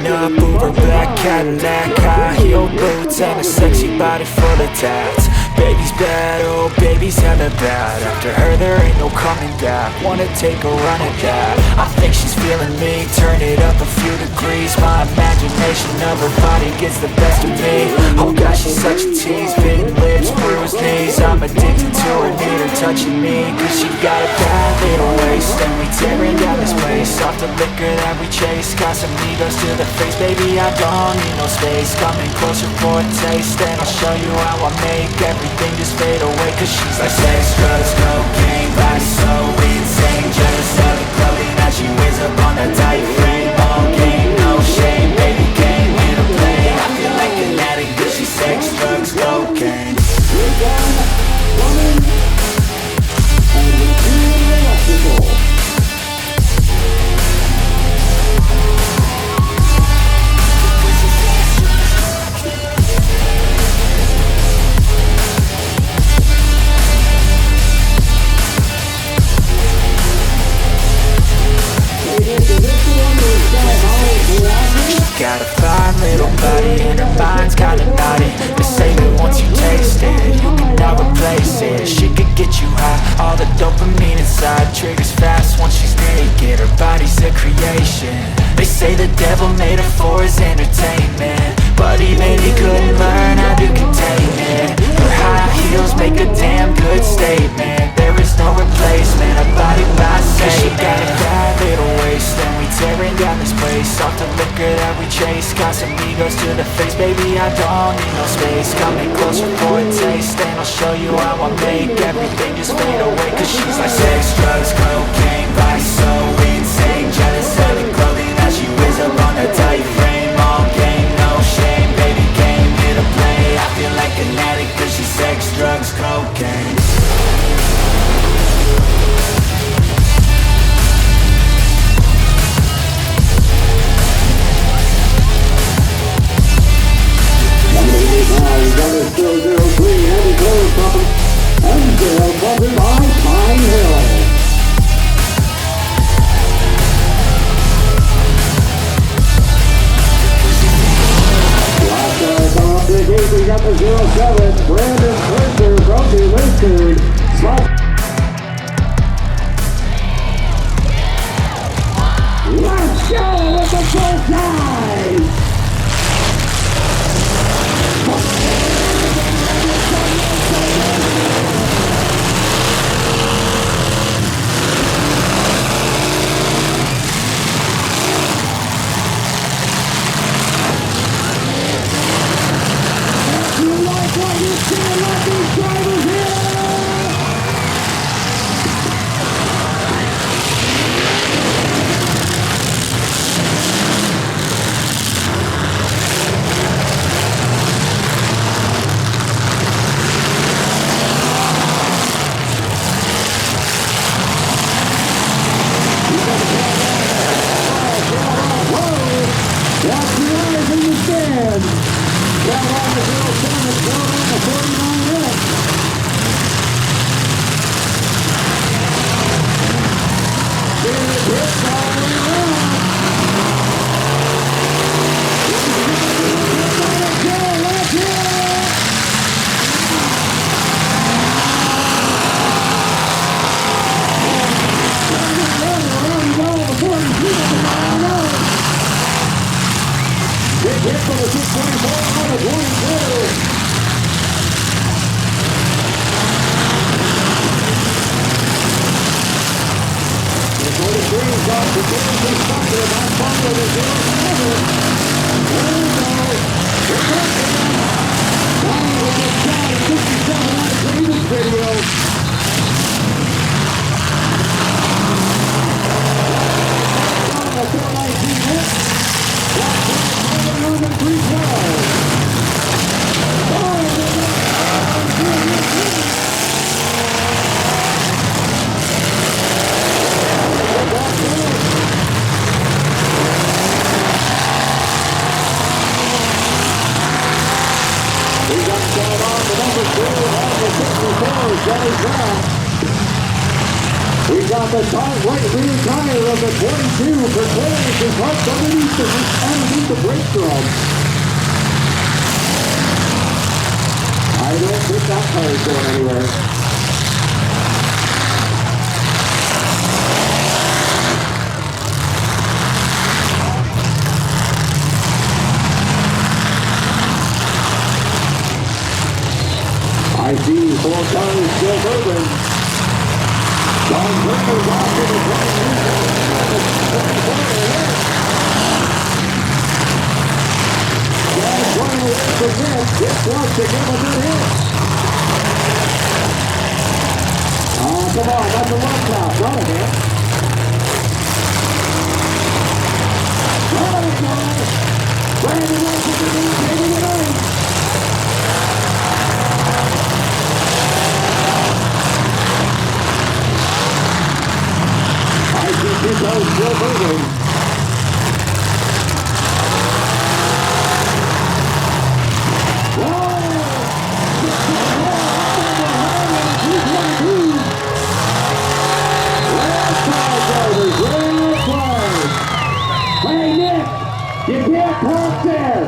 Pulling up over black Cadillac, high heel boots and a sexy body full of tats. Baby's bad, oh baby's hella bad. After her there ain't no coming back. Wanna take a run at that. I think she's feeling me, turn it up a few degrees. My imagination of her body gets the best of me. Oh gosh, she's such a tease, bitten lips, bruised knees. I'm addicted to her, need her touching me. Cause she got a bad little waist, and we tearing down this place. Off the liquor that we chase, got some egos to the face. Baby, I don't need no space, coming closer for a taste. And I'll show you how I make everything just fade away. Cause she's like sex, drugs, cocaine, body so insane. Jealous of the clothing that she wears up on a tight frame. All game, no shame, baby came here to play. I feel like an addict cause she's sex, drugs, cocaine. Got a fine little body and her mind's kinda naughty. They say that once you taste it, you cannot replace it. She could get you high, all the dopamine inside triggers fast once she's naked. Her body's a creation. They say the devil made her for his entertainment, but even he couldn't learn how to contain it. Her high heels make a damn good statement. There is no replacement, her body by Satan. She got a bad little waist, and we tearing down this place. Off the liquor that we chase, got some egos to the face. Baby, I don't need no space, coming closer for a taste. And I'll show you how I make everything just fade away. Cause she's like sex, drugs, cocaine, body so insane. Jealous of the clothing that she wears up on a tight frame. All game, no shame, baby came here to play. I feel like an addict cause she's sex, drugs, cocaine. Still 03 heavy clothes pumping, and still bumping by Pine Hill. Last time off the gate, we got the 07, Brandon Spencer from the Western. Let's go with the first time! We got the right rear tire of the 22 for Clarence is right underneath the brake drum. I don't think that tire's going anywhere. I see 4 cars still moving. John Burner's off to the 22. John's running away from this. This wants to give a good hit. Oh, come on. That's a left top. Not a hit. Oh, no. Brandon Wilson is taking it on. I see 2 cars still moving. Hey Nick, you can't park there.